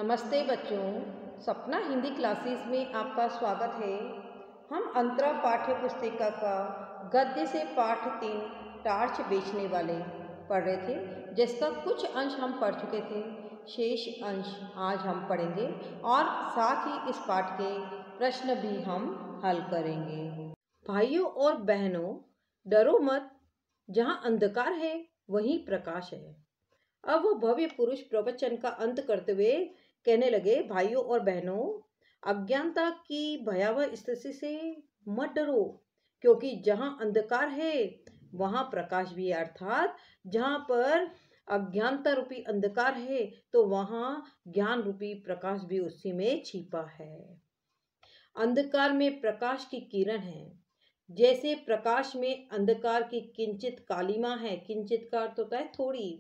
नमस्ते बच्चों, सपना हिंदी क्लासेस में आपका स्वागत है। हम अंतरा पाठ्य पुस्तिका का गद्य से पाठ 3 टार्च बेचने वाले पढ़ रहे थे, जिसका कुछ अंश हम पढ़ चुके थे। शेष अंश आज हम पढ़ेंगे और साथ ही इस पाठ के प्रश्न भी हम हल करेंगे। भाइयों और बहनों, डरो मत, जहाँ अंधकार है वहीं प्रकाश है। अब वो भव्य पुरुष प्रवचन का अंत करते हुए कहने लगे, भाइयों और बहनों, अज्ञानता की भयावह स्थिति से मत डरो, क्योंकि जहां अंधकार है वहां प्रकाश भी है। अर्थात जहां पर अज्ञानता रूपी अंधकार है तो वहां ज्ञान रूपी प्रकाश भी उसी में छिपा है। अंधकार में प्रकाश की किरण है। जैसे प्रकाश में अंधकार की किंचित कालिमा है, किंचित का अर्थ होता है थोड़ी,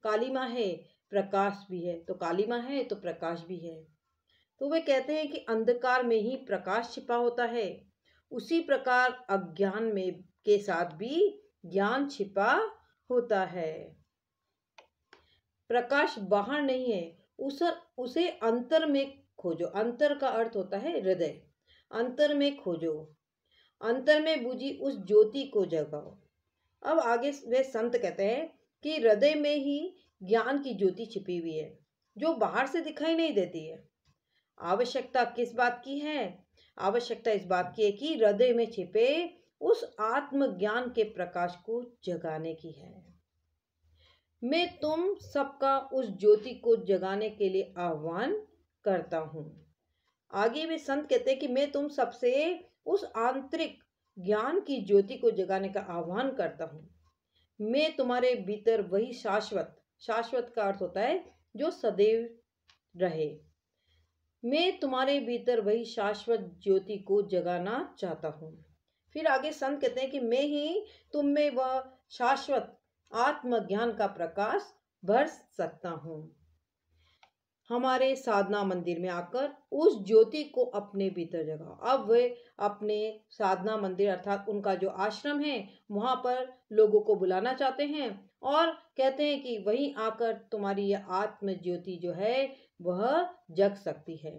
कालिमा है, प्रकाश भी है, तो कालिमा है तो प्रकाश भी है। तो वे कहते हैं कि अंधकार में ही प्रकाश छिपा होता है, उसी प्रकार अज्ञान में के साथ भी ज्ञान छिपा होता है। प्रकाश बाहर नहीं है, उसे अंतर में खोजो। अंतर का अर्थ होता है हृदय। अंतर में खोजो, अंतर में बुझी उस ज्योति को जगाओ। अब आगे वे संत कहते हैं कि हृदय में ही ज्ञान की ज्योति छिपी हुई है, जो बाहर से दिखाई नहीं देती है। आवश्यकता किस बात की है? आवश्यकता इस बात की है कि हृदय में छिपे उस आत्मज्ञान के प्रकाश को जगाने की है। मैं तुम सबका उस ज्योति को जगाने के लिए आह्वान करता हूँ। आगे वे संत कहते हैं कि मैं तुम सबसे उस आंतरिक ज्ञान की ज्योति को जगाने का आह्वान करता हूँ। मैं तुम्हारे भीतर वही शाश्वत, शाश्वत का अर्थ होता है जो सदैव रहे, मैं तुम्हारे भीतर वही शाश्वत ज्योति को जगाना चाहता हूँ। फिर आगे संत कहते हैं कि मैं ही तुम में वह शाश्वत आत्मज्ञान का प्रकाश भर सकता हूँ। हमारे साधना मंदिर में आकर उस ज्योति को अपने भीतर जगाओ। अब वे अपने साधना मंदिर अर्थात उनका जो आश्रम है वहां पर लोगों को बुलाना चाहते हैं और कहते हैं कि वहीं आकर तुम्हारी यह आत्म ज्योति जो है वह जग सकती है।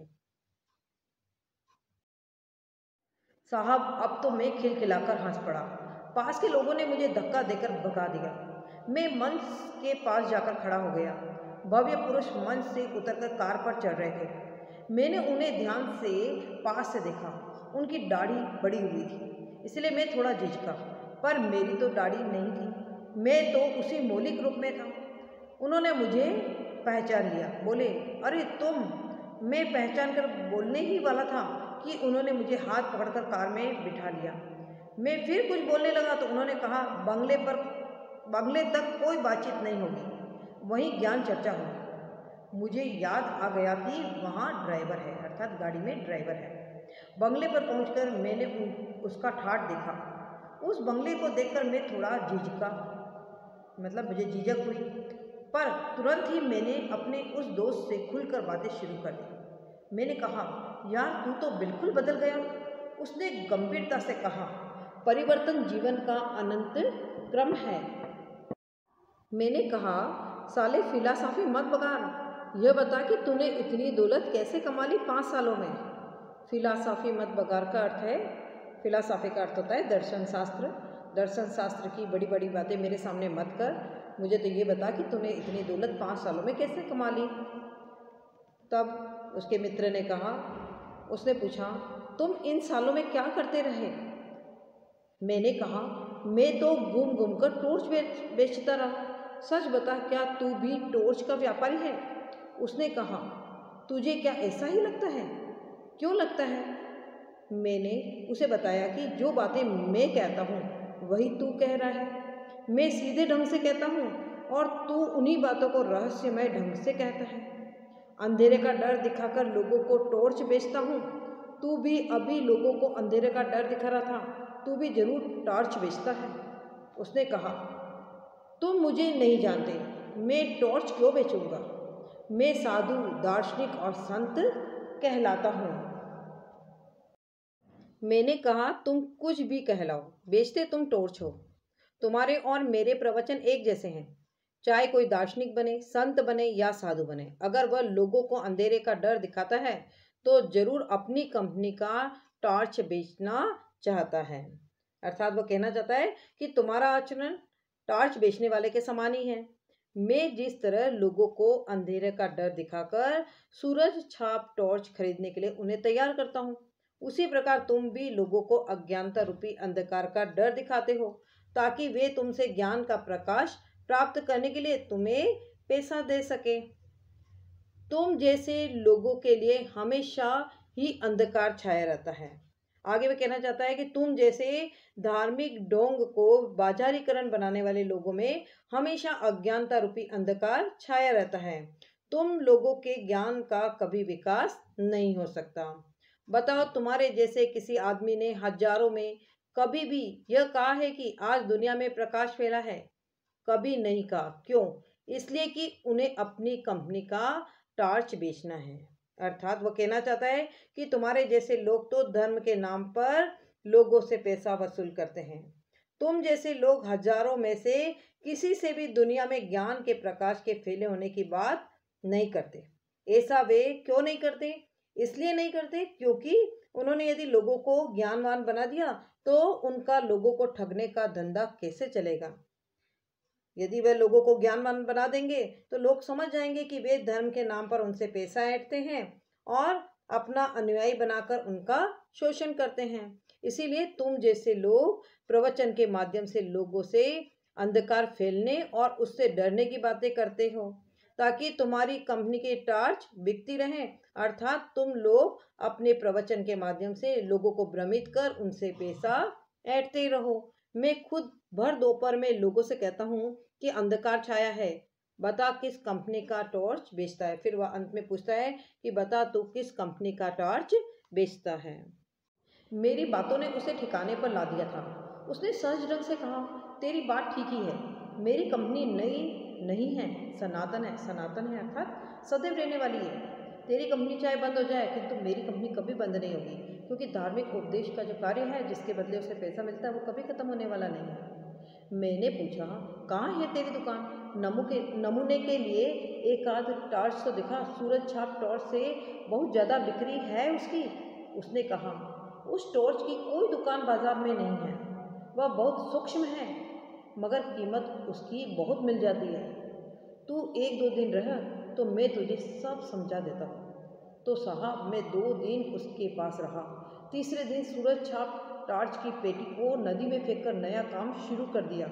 साहब, अब तो मैं खिलखिलाकर हंस पड़ा। पास के लोगों ने मुझे धक्का देकर भगा दिया। मैं मंच के पास जाकर खड़ा हो गया। भव्य पुरुष मंच से उतरकर कार पर चढ़ रहे थे। मैंने उन्हें ध्यान से पास से देखा। उनकी दाढ़ी बड़ी हुई थी, इसलिए मैं थोड़ा झिझका, पर मेरी तो दाढ़ी नहीं थी, मैं तो उसी मौलिक रूप में था। उन्होंने मुझे पहचान लिया, बोले, अरे तुम। मैं पहचान कर बोलने ही वाला था कि उन्होंने मुझे हाथ पकड़कर कार में बिठा लिया। मैं फिर कुछ बोलने लगा तो उन्होंने कहा, बंगले तक कोई बातचीत नहीं होगी, वहीं ज्ञान चर्चा होगी। मुझे याद आ गया कि वहाँ ड्राइवर है, अर्थात गाड़ी में ड्राइवर है। बंगले पर पहुंचकर मैंने उसका ठाठ देखा। उस बंगले को देखकर मैं थोड़ा झिझका, मतलब मुझे झिझक हुई, पर तुरंत ही मैंने अपने उस दोस्त से खुलकर बातें शुरू कर दी। मैंने कहा, यार तू तो बिल्कुल बदल गया। उसने गंभीरता से कहा, परिवर्तन जीवन का अनंत क्रम है। मैंने कहा, साले फिलॉसफी मत बगाड़, यह बता कि तूने इतनी दौलत कैसे कमा ली 5 सालों में। फिलॉसफी मत बगाड़ का अर्थ है, फिलॉसफी का अर्थ होता है दर्शन शास्त्र। दर्शन शास्त्र की बड़ी बड़ी बातें मेरे सामने मत कर, मुझे तो ये बता कि तूने इतनी दौलत 5 सालों में कैसे कमा ली। तब उसके मित्र ने कहा, उसने पूछा, तुम इन सालों में क्या करते रहे? मैंने कहा, मैं तो घूम घूम कर टॉर्च बेचता रहा। सच बता, क्या तू भी टॉर्च का व्यापारी है? उसने कहा, तुझे क्या ऐसा ही लगता है? क्यों लगता है? मैंने उसे बताया कि जो बातें मैं कहता हूँ वही तू कह रहा है। मैं सीधे ढंग से कहता हूँ और तू उन्हीं बातों को रहस्यमय ढंग से कहता है। अंधेरे का डर दिखाकर लोगों को टॉर्च बेचता हूँ, तू भी अभी लोगों को अंधेरे का डर दिखा रहा था, तू भी जरूर टॉर्च बेचता है। उसने कहा, तुम मुझे नहीं जानते, मैं टॉर्च क्यों बेचूंगा? मैं साधु, दार्शनिक और संत कहलाता हूँ। मैंने कहा, तुम कुछ भी कहलाओ, बेचते तुम टॉर्च हो। तुम्हारे और मेरे प्रवचन एक जैसे हैं। चाहे कोई दार्शनिक बने, संत बने या साधु बने, अगर वह लोगों को अंधेरे का डर दिखाता है तो जरूर अपनी कंपनी का टॉर्च बेचना चाहता है। अर्थात वह कहना चाहता है कि तुम्हारा आचरण टॉर्च बेचने वाले के समान ही है। मैं जिस तरह लोगों को अंधेरे का डर दिखाकर सूरज छाप टॉर्च खरीदने के लिए उन्हें तैयार करता हूँ, उसी प्रकार तुम भी लोगों को अज्ञानता रूपी अंधकार का डर दिखाते हो, ताकि वे तुमसे ज्ञान का प्रकाश प्राप्त करने के लिए तुम्हें पैसा दे सके। तुम जैसे लोगों के लिए हमेशा ही अंधकार छाया रहता है। आगे वह कहना चाहता है कि तुम जैसे धार्मिक ढोंग को बाजारीकरण बनाने वाले लोगों में हमेशा अज्ञानता रूपी अंधकार छाया रहता है। तुम लोगों के ज्ञान का कभी विकास नहीं हो सकता। बताओ, तुम्हारे जैसे किसी आदमी ने हजारों में कभी भी यह कहा है कि आज दुनिया में प्रकाश फैला है? कभी नहीं कहा। क्यों? इसलिए कि उन्हें अपनी कंपनी का टॉर्च बेचना है। अर्थात वो कहना चाहता है कि तुम्हारे जैसे लोग तो धर्म के नाम पर लोगों से पैसा वसूल करते हैं। तुम जैसे लोग हजारों में से किसी से भी दुनिया में ज्ञान के प्रकाश के फैले होने की बात नहीं करते। ऐसा वे क्यों नहीं करते? इसलिए नहीं करते क्योंकि उन्होंने यदि लोगों को ज्ञानवान बना दिया तो उनका लोगों को ठगने का धंधा कैसे चलेगा। यदि वे लोगों को ज्ञानवान बना देंगे तो लोग समझ जाएंगे कि वे धर्म के नाम पर उनसे पैसा ऐंठते हैं और अपना अनुयायी बनाकर उनका शोषण करते हैं। इसीलिए तुम जैसे लोग प्रवचन के माध्यम से लोगों से अंधकार फैलने और उससे डरने की बातें करते हो, ताकि तुम्हारी कंपनी की टॉर्च बिकती रहे। अर्थात तुम लोग अपने प्रवचन के माध्यम से लोगों को भ्रमित कर उनसे पैसा ऐंठते रहो। मैं खुद भर दोपहर में लोगों से कहता हूँ कि अंधकार छाया है, बता किस कंपनी का टॉर्च बेचता है। फिर वह अंत में पूछता है कि बता तू किस कंपनी का टॉर्च बेचता है। मेरी बातों ने उसे ठिकाने पर ला दिया था। उसने सहज ढंग से कहा, तेरी बात ठीक ही है, मेरी कंपनी नई नहीं है, सनातन है। सनातन है अर्थात सदैव रहने वाली है। तेरी कंपनी चाहे बंद हो जाए किंतु मेरी कंपनी कभी बंद नहीं होगी, क्योंकि धार्मिक उपदेश का जो कार्य है जिसके बदले उसे पैसा मिलता है वो कभी खत्म होने वाला नहीं है। मैंने पूछा, कहाँ है तेरी दुकान? नमूने के लिए एक आध टॉर्च तो दिखा। सूरज छाप टॉर्च से बहुत ज़्यादा बिक्री है उसकी। उसने कहा, उस टॉर्च की कोई दुकान बाजार में नहीं है, वह बहुत सूक्ष्म है, मगर कीमत उसकी बहुत मिल जाती है। तू एक दो दिन रह तो मैं तुझे सब समझा देता हूँ। तो साहब मैं 2 दिन उसके पास रहा। तीसरे दिन सूरज छाप टॉर्च की पेटी को नदी में फेंककर नया काम शुरू कर दिया।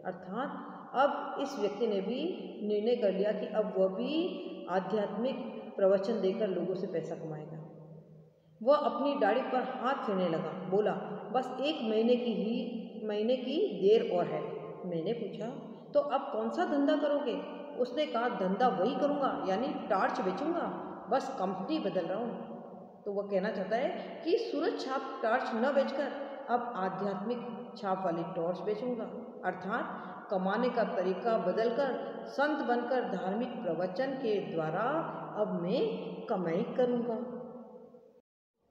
अर्थात अब इस व्यक्ति ने भी निर्णय कर लिया कि अब वह भी आध्यात्मिक प्रवचन देकर लोगों से पैसा कमाएगा। वह अपनी दाढ़ी पर हाथ फेरने लगा, बोला, बस 1 महीने की देर और है। मैंने पूछा, तो अब कौन सा धंधा करोगे? उसने कहा, धंधा वही करूँगा, यानी टॉर्च बेचूंगा, बस कंपनी बदल रहा हूँ। तो वह कहना चाहता है कि सूरज छाप टॉर्च न बेचकर अब आध्यात्मिक छाप वाली टॉर्च बेचूंगा। अर्थात कमाने का तरीका बदलकर संत बनकर धार्मिक प्रवचन के द्वारा अब मैं कमाई करूँगा।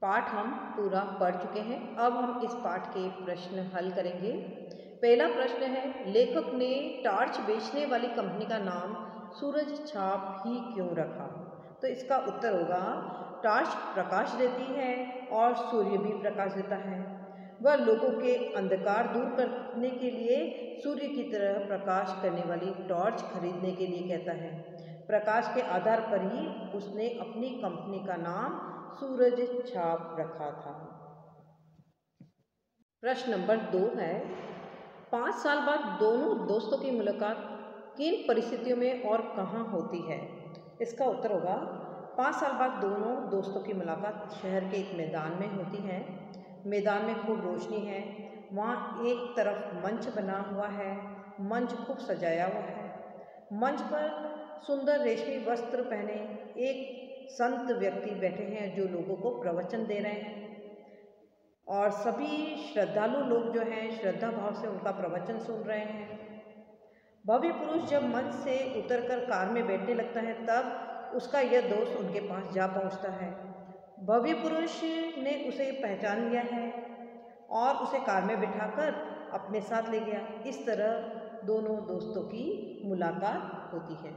पाठ हम पूरा पढ़ चुके हैं। अब हम इस पाठ के प्रश्न हल करेंगे। पहला प्रश्न है, लेखक ने टॉर्च बेचने वाली कंपनी का नाम सूरज छाप ही क्यों रखा? तो इसका उत्तर होगा, टॉर्च प्रकाश देती है और सूर्य भी प्रकाश देता है। वह लोगों के अंधकार दूर करने के लिए सूर्य की तरह प्रकाश करने वाली टॉर्च खरीदने के लिए कहता है। प्रकाश के आधार पर ही उसने अपनी कंपनी का नाम सूरज छाप रखा था। प्रश्न नंबर 2 है, 5 साल बाद दोनों दोस्तों की मुलाकात किन परिस्थितियों में और कहाँ होती है? इसका उत्तर होगा, 5 साल बाद दोनों दोस्तों की मुलाकात शहर के एक मैदान में होती है। मैदान में खूब रोशनी है। वहाँ एक तरफ मंच बना हुआ है। मंच खूब सजाया हुआ है। मंच पर सुंदर रेशमी वस्त्र पहने एक संत व्यक्ति बैठे हैं जो लोगों को प्रवचन दे रहे हैं, और सभी श्रद्धालु लोग जो हैं श्रद्धा भाव से उनका प्रवचन सुन रहे हैं। भव्य पुरुष जब मंच से उतरकर कार में बैठने लगता है तब उसका यह दोस्त उनके पास जा पहुंचता है। भव्य पुरुष ने उसे पहचान लिया है और उसे कार में बिठाकर अपने साथ ले गया। इस तरह दोनों दोस्तों की मुलाकात होती है।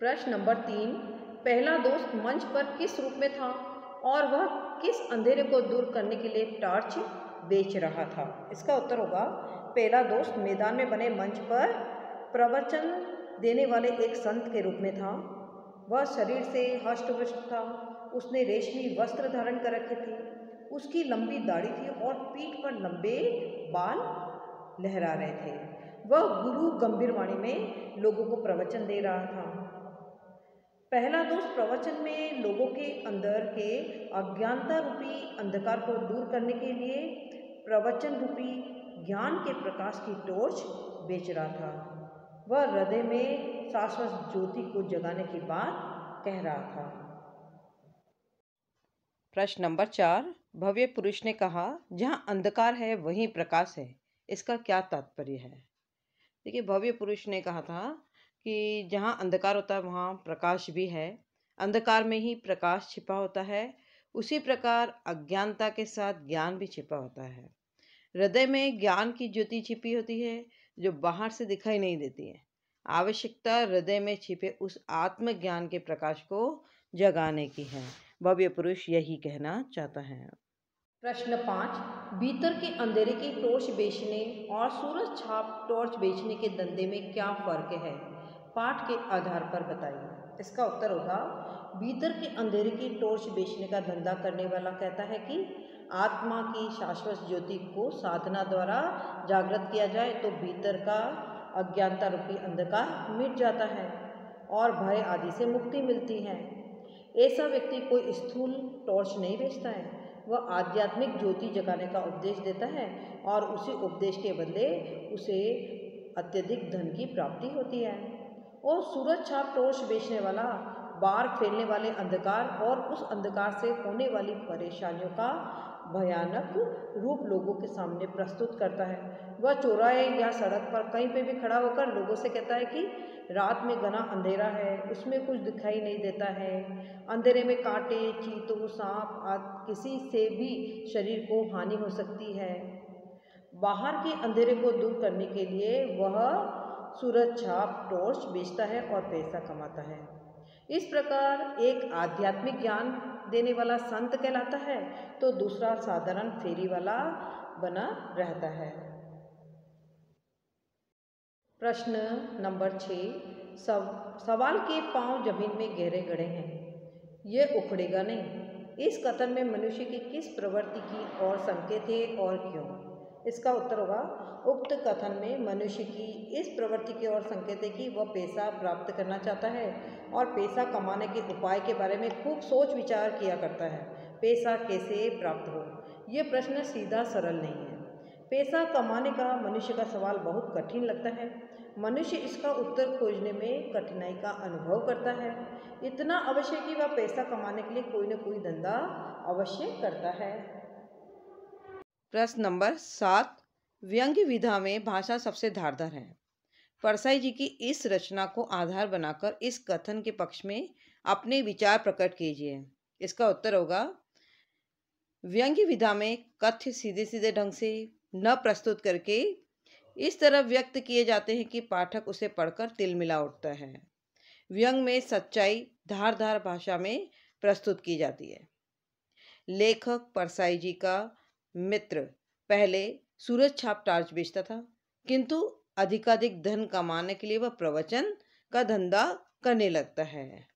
प्रश्न नंबर 3, पहला दोस्त मंच पर किस रूप में था और वह किस अंधेरे को दूर करने के लिए टॉर्च बेच रहा था? इसका उत्तर होगा, पहला दोस्त मैदान में बने मंच पर प्रवचन देने वाले एक संत के रूप में था। वह शरीर से हष्ट-पुष्ट था। उसने रेशमी वस्त्र धारण कर रखे थे। उसकी लंबी दाढ़ी थी और पीठ पर लंबे बाल लहरा रहे थे। वह गुरु गंभीर वाणी में लोगों को प्रवचन दे रहा था। पहला दोस्त प्रवचन में लोगों के अंदर के अज्ञानता रूपी अंधकार को दूर करने के लिए प्रवचन रूपी ज्ञान के प्रकाश की टॉर्च बेच रहा था। वह हृदय में शाश्वत ज्योति को जगाने की बात कह रहा था। प्रश्न नंबर 4, भव्य पुरुष ने कहा, जहाँ अंधकार है वहीं प्रकाश है, इसका क्या तात्पर्य है? देखिए, भव्य पुरुष ने कहा था कि जहाँ अंधकार होता है वहाँ प्रकाश भी है, अंधकार में ही प्रकाश छिपा होता है। उसी प्रकार अज्ञानता के साथ ज्ञान भी छिपा होता है। हृदय में ज्ञान की ज्योति छिपी होती है जो बाहर से दिखाई नहीं देती है। आवश्यकता हृदय में छिपे उस आत्मज्ञान के प्रकाश को जगाने की है। भव्य पुरुष यही कहना चाहता है। प्रश्न 5, भीतर के अंधेरे की टॉर्च बेचने और सूरज छाप टॉर्च बेचने के धंधे में क्या फर्क है? पाठ के आधार पर बताइए। इसका उत्तर होगा, भीतर के अंधेरे की टॉर्च बेचने का धंधा करने वाला कहता है कि आत्मा की शाश्वत ज्योति को साधना द्वारा जागृत किया जाए तो भीतर का अज्ञानता रूपी अंधकार मिट जाता है और भय आदि से मुक्ति मिलती है। ऐसा व्यक्ति कोई स्थूल टॉर्च नहीं बेचता है, वह आध्यात्मिक ज्योति जगाने का उपदेश देता है और उसी उपदेश के बदले उसे अत्यधिक धन की प्राप्ति होती है। और सूरज छाप टॉर्च बेचने वाला बाहर फैलने वाले अंधकार और उस अंधकार से होने वाली परेशानियों का भयानक रूप लोगों के सामने प्रस्तुत करता है। वह चौराहे या सड़क पर कहीं पे भी खड़ा होकर लोगों से कहता है कि रात में घना अंधेरा है, उसमें कुछ दिखाई नहीं देता है, अंधेरे में कांटे, चींटों, सांप आदि किसी से भी शरीर को हानि हो सकती है। बाहर के अंधेरे को दूर करने के लिए वह सूरज छाप टॉर्च बेचता है और पैसा कमाता है। इस प्रकार एक आध्यात्मिक ज्ञान देने वाला संत कहलाता है तो दूसरा साधारण फेरी वाला बना रहता है। प्रश्न नंबर 6, सवाल के पांव जमीन में गहरे गड़े हैं, यह उखड़ेगा नहीं। इस कथन में मनुष्य की किस प्रवृत्ति की ओर संकेत है और क्यों? इसका उत्तर होगा, उक्त कथन में मनुष्य की इस प्रवृत्ति की ओर संकेत है कि वह पैसा प्राप्त करना चाहता है और पैसा कमाने के उपाय के बारे में खूब सोच विचार किया करता है। पैसा कैसे प्राप्त हो, यह प्रश्न सीधा सरल नहीं है। पैसा कमाने का मनुष्य का सवाल बहुत कठिन लगता है। मनुष्य इसका उत्तर खोजने में कठिनाई का अनुभव करता है। इतना अवश्य कि वह पैसा कमाने के लिए कोई न कोई धंधा अवश्य करता है। प्रश्न नंबर 7, व्यंग्य विधा में भाषा सबसे धारदार है। परसाई जी की इस रचना को आधार बनाकर इस कथन के पक्ष में अपने विचार प्रकट कीजिए। इसका उत्तर होगा, व्यंग्य विधा में कथ्य सीधे सीधे ढंग से न प्रस्तुत करके इस तरह व्यक्त किए जाते हैं कि पाठक उसे पढ़कर तिलमिला उठता है। व्यंग में सच्चाई धारदार भाषा में प्रस्तुत की जाती है। लेखक परसाई जी का मित्र पहले सूरज छाप टॉर्च बेचता था, किंतु अधिकाधिक धन कमाने के लिए वह प्रवचन का धंधा करने लगता है।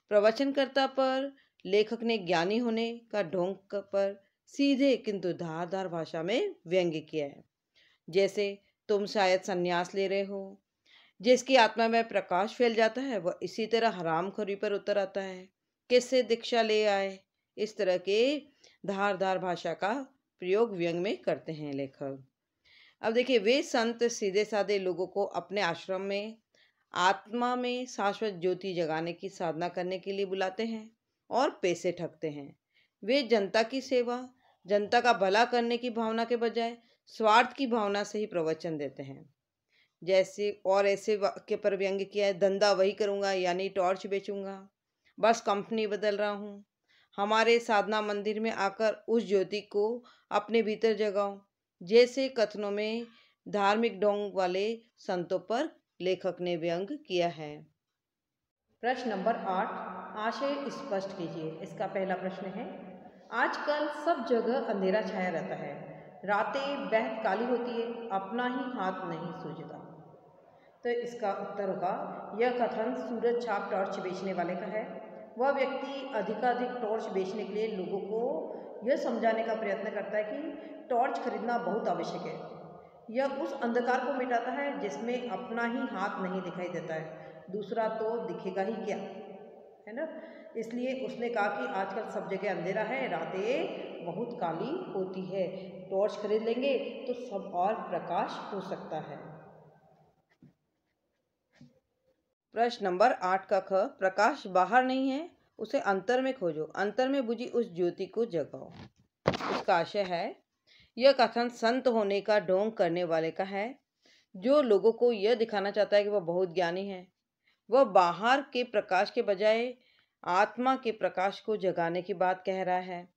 प्रवचनकर्ता पर लेखक ने ज्ञानी होने का ढोंग पर सीधे किंतु धारदार भाषा में व्यंग्य किया है। जैसे तुम शायद संन्यास ले रहे हो, जिसकी आत्मा में प्रकाश फैल जाता है वह इसी तरह हरामखोरी पर उतर आता है, किससे दीक्षा ले आए। इस तरह के धारदार भाषा का प्रयोग व्यंग में करते हैं लेखक। अब देखिए, वे संत सीधे साधे लोगों को अपने आश्रम में आत्मा में शाश्वत ज्योति जगाने की साधना करने के लिए बुलाते हैं और पैसे ठगते हैं। वे जनता की सेवा, जनता का भला करने की भावना के बजाय स्वार्थ की भावना से ही प्रवचन देते हैं। जैसे और ऐसे वाक्य पर व्यंग्य किया है, धंधा वही करूँगा यानी टॉर्च बेचूंगा, बस कंपनी बदल रहा हूँ, हमारे साधना मंदिर में आकर उस ज्योति को अपने भीतर जगाओ। जैसे कथनों में धार्मिक ढोंग वाले संतों पर लेखक ने व्यंग किया है। प्रश्न नंबर 8, आशय स्पष्ट कीजिए। इसका पहला प्रश्न है, आजकल सब जगह अंधेरा छाया रहता है, रातें बेहद काली होती है, अपना ही हाथ नहीं सूझता। तो इसका उत्तर होगा, यह कथन सूरज छाप टॉर्च बेचने वाले का है। वह व्यक्ति अधिकाधिक टॉर्च बेचने के लिए लोगों को यह समझाने का प्रयत्न करता है कि टॉर्च खरीदना बहुत आवश्यक है। यह उस अंधकार को मिटाता है जिसमें अपना ही हाथ नहीं दिखाई देता है, दूसरा तो दिखेगा ही क्या, है ना। इसलिए उसने कहा कि आजकल सब जगह अंधेरा है, रातें बहुत काली होती है, टॉर्च खरीद लेंगे तो सब और प्रकाश हो सकता है। प्रश्न नंबर 8 का ख, प्रकाश बाहर नहीं है, उसे अंतर में खोजो, अंतर में बुझी उस ज्योति को जगाओ। इसका आशय है, यह कथन संत होने का ढोंग करने वाले का है, जो लोगों को यह दिखाना चाहता है कि वह बहुत ज्ञानी है। वह बाहर के प्रकाश के बजाय आत्मा के प्रकाश को जगाने की बात कह रहा है।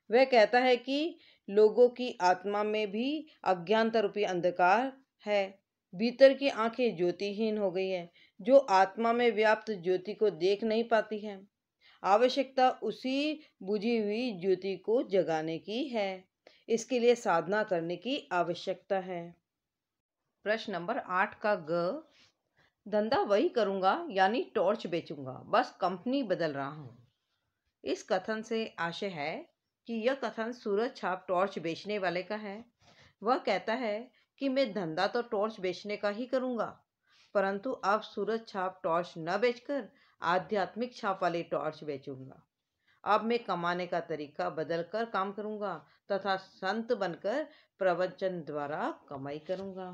वह कहता है कि लोगों की आत्मा में भी अज्ञानता रूपी अंधकार है, भीतर की आंखें ज्योतिहीन हो गई है, जो आत्मा में व्याप्त ज्योति को देख नहीं पाती है। आवश्यकता उसी बुझी हुई ज्योति को जगाने की है, इसके लिए साधना करने की आवश्यकता है। प्रश्न नंबर 8 का ग, धंधा वही करूंगा यानी टॉर्च बेचूंगा, बस कंपनी बदल रहा हूं। इस कथन से आशय है कि यह कथन सूरज छाप टॉर्च बेचने वाले का है। वह कहता है कि मैं धंधा तो टॉर्च बेचने का ही करूंगा, परंतु अब सूरज छाप टॉर्च न बेचकर आध्यात्मिक छाप वाली टॉर्च बेचूंगा। अब मैं कमाने का तरीका बदलकर काम करूंगा तथा संत बनकर प्रवचन द्वारा कमाई करूंगा।